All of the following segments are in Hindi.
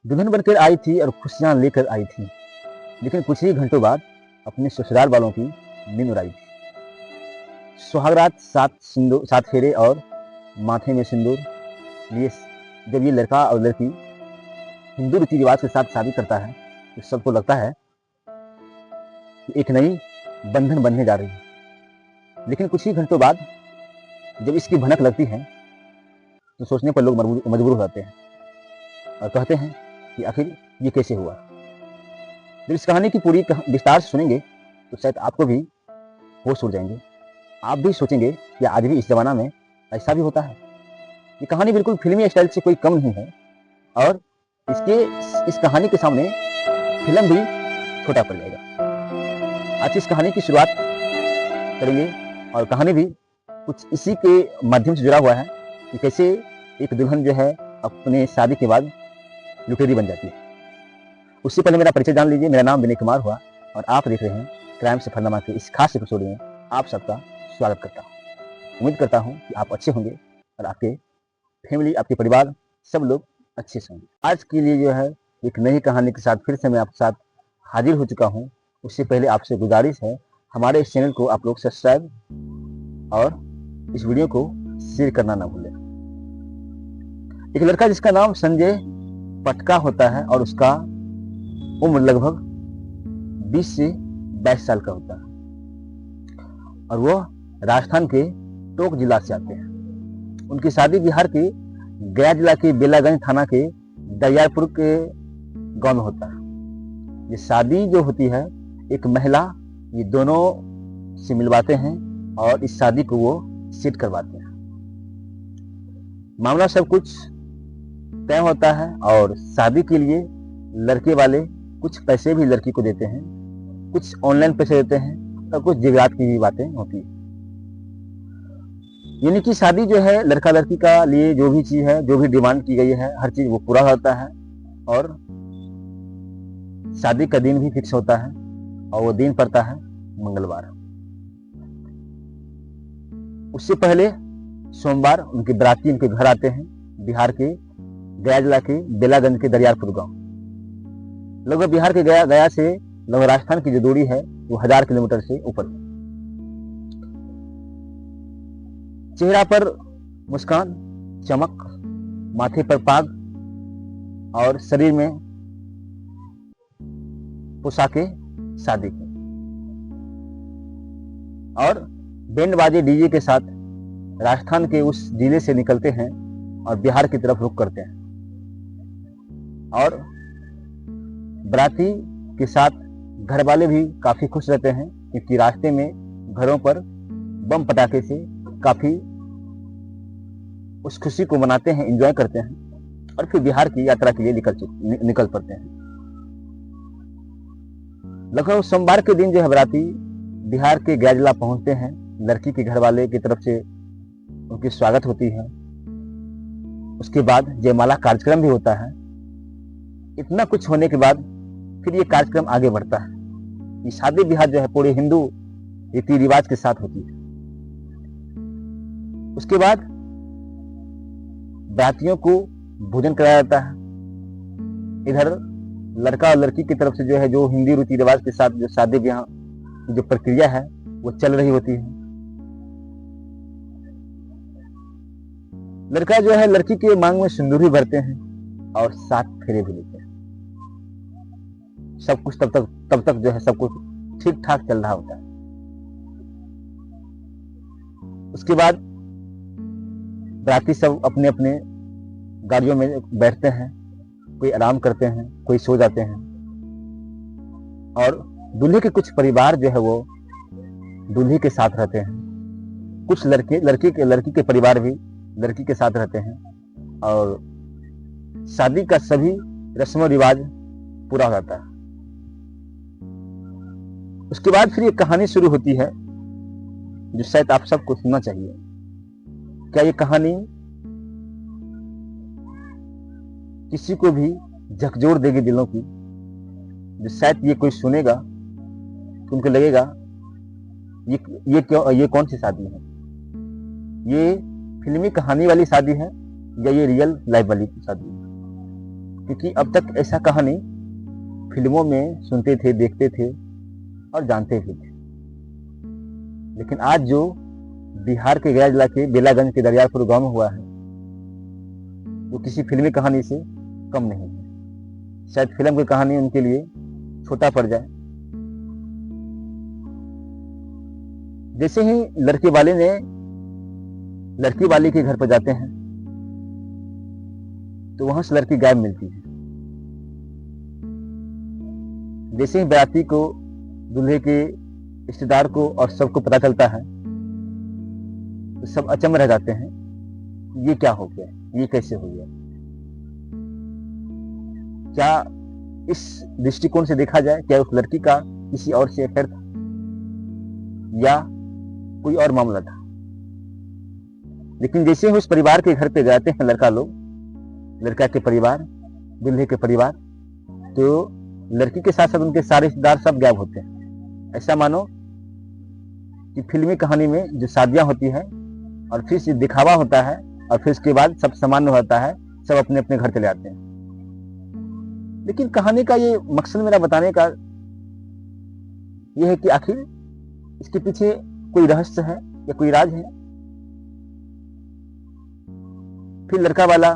दुल्हन बनकर आई थी और खुशियां लेकर आई थी, लेकिन कुछ ही घंटों बाद अपने ससुराल वालों की नींद उड़ाई थी। सुहागरात, सात फेरे और माथे में सिंदूर लिए जब ये लड़का और लड़की हिंदू रीति रिवाज के साथ शादी करता है तो सबको लगता है कि एक नई बंधन बनने जा रही है। लेकिन कुछ ही घंटों बाद जब इसकी भनक लगती है तो सोचने पर लोग मजबूर हो जाते हैं और कहते हैं कि आखिर ये कैसे हुआ। जब इस कहानी की पूरी विस्तार से सुनेंगे तो शायद आपको भी होश उड़ जाएंगे। आप भी सोचेंगे कि आज भी इस जमाना में ऐसा भी होता है। ये कहानी बिल्कुल फिल्मी स्टाइल से कोई कम नहीं है और इस कहानी के सामने फिल्म भी छोटा पड़ जाएगा। आज इस कहानी की शुरुआत करेंगे और कहानी भी कुछ इसी के माध्यम से जुड़ा हुआ है कि कैसे एक दुल्हन जो है अपने शादी के बाद लुटेरी बन जाती है। उससे पहले मेरा परिचय जान लीजिए। मेरा नाम विनय कुमार हुआ और आप देख रहे हैं क्राइम सफरनामा के इस खास एपिसोड में आप सबका स्वागत करता हूँ। उम्मीद करता हूँ कि आप अच्छे होंगे और आपके फैमिली, आपके परिवार सब लोग अच्छे से होंगे। आज के लिए जो है एक नई कहानी के साथ फिर से मैं आपके साथ हाजिर हो चुका हूँ। उससे पहले आपसे गुजारिश है, हमारे इस चैनल को आप लोग सब्सक्राइब और इस वीडियो को शेयर करना ना भूलें। एक लड़का जिसका नाम संजय पटका होता है और उसका उम्र लगभग 20 से 22 साल का होता है और वो राजस्थान के टोंक जिला से आते हैं। उनकी शादी बिहार के गया जिला के बेलागंज थाना के दरियारपुर के गांव में होता है। ये शादी जो होती है एक महिला ये दोनों से मिलवाते हैं और इस शादी को वो सेट करवाते हैं। मामला सब कुछ तय होता है और शादी के लिए लड़के वाले कुछ पैसे भी लड़की को देते हैं, कुछ ऑनलाइन पैसे देते हैं और कुछ जेवरात की भी बातें होती है। यानी कि शादी जो है लड़का लड़की का लिए जो भी चीज है, जो भी डिमांड की गई है, हर चीज वो पूरा होता है और शादी का दिन भी फिक्स होता है और वो दिन पड़ता है मंगलवार। उससे पहले सोमवार उनके बराती उनके घर आते हैं बिहार के गया जिला के बेलागंज के दरियारपुर गांव। लगभग बिहार के गया से लगभग राजस्थान की जो दूरी है वो 1000 किलोमीटर से ऊपर है। चेहरा पर मुस्कान, चमक, माथे पर पाग और शरीर में पोशाकें शादी की और बैंड बाजे डीजे के साथ राजस्थान के उस जिले से निकलते हैं और बिहार की तरफ रुख करते हैं और बराती के साथ घर वाले भी काफी खुश रहते हैं क्योंकि रास्ते में घरों पर बम पटाखे से काफी उस खुशी को मनाते हैं, एंजॉय करते हैं और फिर बिहार की यात्रा के लिए निकल पड़ते हैं। लगभग सोमवार के दिन जो है बराती बिहार के गया जिला पहुंचते हैं। लड़की के घर वाले की तरफ से उनकी स्वागत होती है। उसके बाद जयमाला कार्यक्रम भी होता है। इतना कुछ होने के बाद फिर ये कार्यक्रम आगे बढ़ता है। ये शादी ब्याह जो है पूरे हिंदू रीति रिवाज के साथ होती है। उसके बाद बरातियों को भोजन कराया जाता है। इधर लड़का और लड़की की तरफ से जो है जो हिंदी रीति रिवाज के साथ जो शादी ब्याह की जो प्रक्रिया है वो चल रही होती है। लड़का जो है लड़की के मांग में सिंदूर भी भरते हैं और 7 फेरे भी लेते हैं। सब कुछ तब तक जो है सब कुछ ठीक ठाक चल रहा होता है। उसके बाद बराती सब अपने अपने गाड़ियों में बैठते हैं, कोई आराम करते हैं, कोई सो जाते हैं और दूल्हे के कुछ परिवार जो है वो दूल्हे के साथ रहते हैं। कुछ लड़की के परिवार भी लड़की के साथ रहते हैं और शादी का सभी रस्म रिवाज पूरा हो जाता है। उसके बाद फिर एक कहानी शुरू होती है जो शायद आप सबको सुनना चाहिए। क्या ये कहानी किसी को भी झकझोर देगी दिलों की, जो शायद ये कोई सुनेगा तो उनको लगेगा ये कौन सी शादी है, ये फिल्मी कहानी वाली शादी है या ये रियल लाइफ वाली शादी है। क्योंकि अब तक ऐसा कहानी फिल्मों में सुनते थे, देखते थे और जानते भी थे। लेकिन आज जो बिहार के गया जिला के बेलागंज के दरियारपुर गांव में हुआ है, वो किसी फिल्मी कहानी से कम नहीं है। शायद फिल्म की कहानी उनके लिए छोटा पड़ जाए। जैसे ही लड़के वाले ने लड़की वाले के घर पर जाते हैं तो वहां से लड़की गायब मिलती है। जैसे ही बाराती को, दूल्हे के रिश्तेदार को और सबको पता चलता है तो सब अचंभ रह जाते हैं, ये क्या हो गया, ये कैसे हो गया। क्या इस दृष्टिकोण से देखा जाए, क्या उस लड़की का किसी और से अफेयर था या कोई और मामला था। लेकिन जैसे ही उस परिवार के घर पे जाते हैं लड़का लोग, लड़का के परिवार, दूल्हे के परिवार, तो लड़की के साथ साथ उनके सारे रिश्तेदार सब गायब होते हैं। ऐसा मानो कि फिल्मी कहानी में जो शादियां होती है और फिर से दिखावा होता है और फिर उसके बाद सब सामान्य होता है, सब अपने अपने घर चले आते हैं। लेकिन कहानी का ये मकसद मेरा बताने का ये है कि आखिर इसके पीछे कोई रहस्य है या कोई राज है। फिर लड़का वाला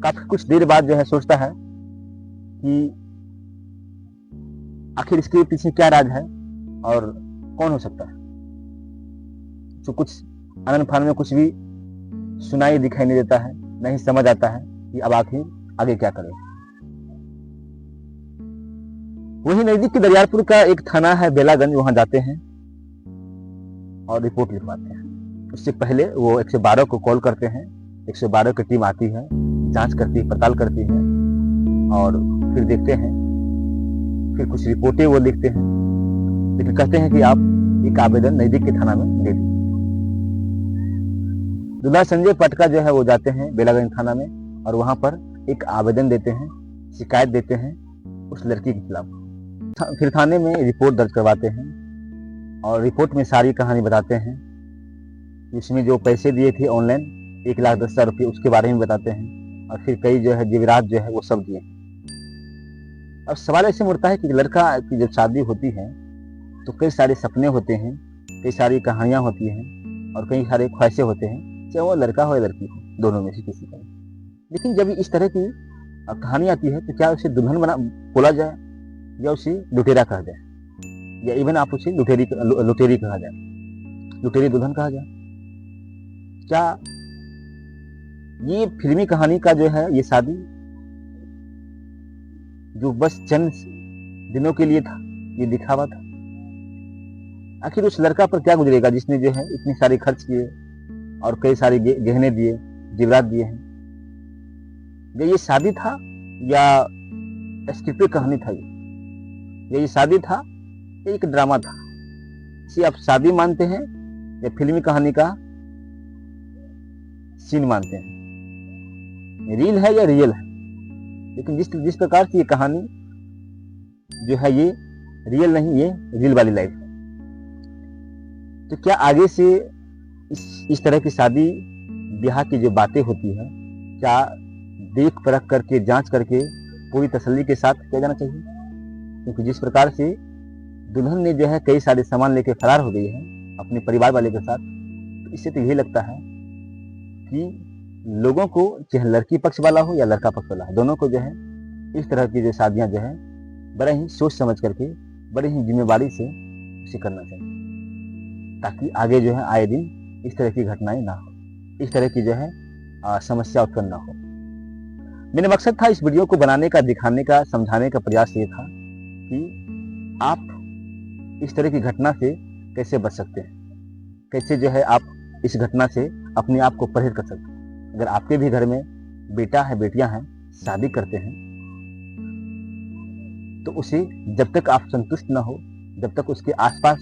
काफी कुछ देर बाद जो है सोचता है कि आखिर इसके पीछे क्या राज है और कौन हो सकता है। तो कुछ आनंद फान में कुछ भी सुनाई दिखाई नहीं देता है, नहीं समझ आता है कि अब आखिर आगे क्या करें। वही नजदीक के दरियारपुर का एक थाना है बेलागंज, वहां जाते हैं और रिपोर्ट लिखवाते हैं। उससे पहले वो 112 को कॉल करते हैं। 112 की टीम आती है, जांच करती है, पड़ताल करती है और फिर देखते हैं, फिर कुछ रिपोर्टें वो लिखते हैं। लेकिन कहते हैं कि आप एक आवेदन नजदीक के थाना में दे दीजिए। दूल्हा संजय पटका जो है वो जाते हैं बेलागंज थाना में और वहां पर एक आवेदन देते हैं, शिकायत देते हैं उस लड़की के खिलाफ। फिर थाने में रिपोर्ट दर्ज करवाते हैं और रिपोर्ट में सारी कहानी बताते हैं। उसमें जो पैसे दिए थे ऑनलाइन 1,10,000 रुपये, उसके बारे में बताते हैं और फिर कई जो है जेवरात जो है वो सब दिए। अब सवाल ऐसे उठता है कि लड़का की जब शादी होती है तो कई सारे सपने होते हैं, कई सारी कहानियां होती हैं और कई सारे ख्वाहिशें होते हैं, चाहे वो लड़का हो या लड़की हो, दोनों में से किसी का। लेकिन जब इस तरह की कहानी आती है तो क्या उसे दुल्हन बना बोला जाए या उसे लुटेरा कहा जाए, या इवन आप उसे लुटेरी कहा जाए, लुटेरी दुल्हन कहा जाए। क्या ये फिल्मी कहानी का जो है ये शादी जो बस चंद दिनों के लिए था, ये दिखावा था। आखिर उस लड़का पर क्या गुजरेगा जिसने जो है इतने सारे खर्च किए और कई सारे गहने दिए, जेवरात दिए हैं। ये शादी था या स्क्रिप्टेड कहानी था, ये शादी था या एक ड्रामा था। इसे आप शादी मानते हैं या फिल्मी कहानी का सीन मानते हैं, रील है या रियल है। लेकिन जिस प्रकार से ये कहानी जो है ये रियल नहीं, ये रियल वाली लाइफ है। तो क्या आगे से इस तरह की शादी ब्याह की जो बातें होती है, क्या देख परख करके, जांच करके, पूरी तसल्ली के साथ किया जाना चाहिए? क्योंकि जिस प्रकार से दुल्हन ने जो है कई सारे सामान लेके फरार हो गई है अपने परिवार वाले के साथ, तो इससे तो यही लगता है कि लोगों को, चाहे लड़की पक्ष वाला हो या लड़का पक्ष वाला हो, दोनों को जो है इस तरह की जो शादियां जो है बड़े ही सोच समझ करके, बड़े ही जिम्मेवारी से उसे करना चाहिए, ताकि आगे जो है आए दिन इस तरह की घटनाएं ना हो, इस तरह की जो है समस्या उत्पन्न ना हो। मेरा मकसद था इस वीडियो को बनाने का, दिखाने का, समझाने का प्रयास ये था कि आप इस तरह की घटना से कैसे बच सकते हैं, कैसे जो है आप इस घटना से अपने आप को परहेज कर सकते हैं। अगर आपके भी घर में बेटा है, बेटियां हैं, शादी करते हैं, तो उसे जब तक आप संतुष्ट ना हो, जब तक उसके आसपास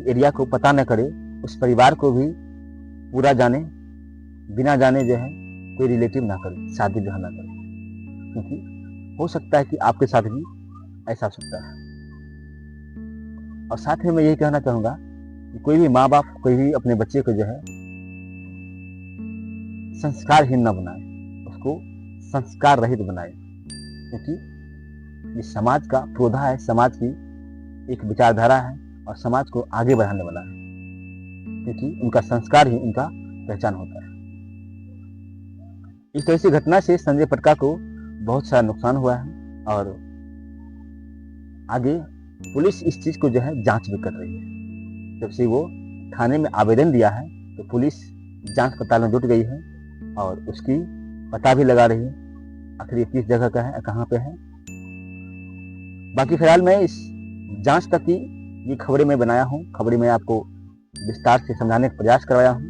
एरिया को पता न करे, उस परिवार को भी पूरा जाने, बिना जाने जो है कोई रिलेटिव ना करे, शादी ब्याह ना करे। क्योंकि हो सकता है कि आपके साथ भी ऐसा हो सकता है। और साथ में मैं यही कहना चाहूंगा कि कोई भी माँ बाप, कोई भी अपने बच्चे को जो है संस्कारहीन न बनाए, उसको संस्कार रहित बनाए। क्योंकि ये समाज का पौधा है, समाज की एक विचारधारा है और समाज को आगे बढ़ाने वाला है, क्योंकि उनका संस्कार ही उनका पहचान होता है। इस तरह से घटना से संजय पटका को बहुत सारा नुकसान हुआ है और आगे पुलिस इस चीज को जो है जांच भी कर रही है। जब से वो थाने में आवेदन दिया है तो पुलिस जांच पड़ताल में जुट गई है और उसकी पता भी लगा रही है आखिर ये किस जगह का है, कहाँ पे है। बाकी फिलहाल मैं इस जांच तक की ये खबरें मैं बनाया हूँ, खबरें मैं आपको विस्तार से समझाने का प्रयास करवाया हूँ।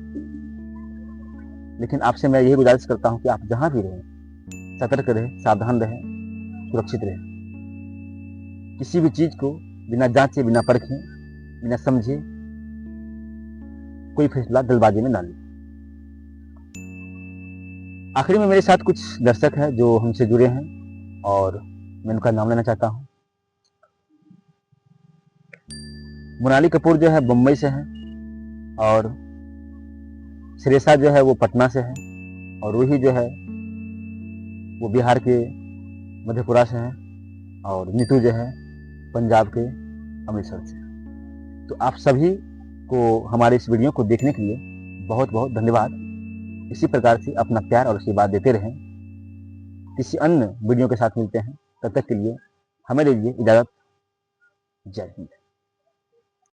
लेकिन आपसे मैं यही गुजारिश करता हूँ कि आप जहाँ भी रहें सतर्क रहें, सावधान रहें, सुरक्षित रहें। किसी भी चीज को बिना जांचे, बिना परखे, बिना समझे कोई फैसला जल्दबाजी में ना लें। आखिरी में मेरे साथ कुछ दर्शक हैं जो हमसे जुड़े हैं और मैं उनका नाम लेना चाहता हूँ। मोनाली कपूर जो है मुंबई से है और श्रेषा जो है वो पटना से है और रूही जो है वो बिहार के मधेपुरा से है और नीतू जो है पंजाब के अमृतसर से। तो आप सभी को हमारे इस वीडियो को देखने के लिए बहुत बहुत धन्यवाद। इसी प्रकार से अपना प्यार और आशीर्वाद देते रहें। किसी अन्य वीडियो के साथ मिलते हैं, तब तक के लिए हमें दीजिए इजाजत। जय हिंद।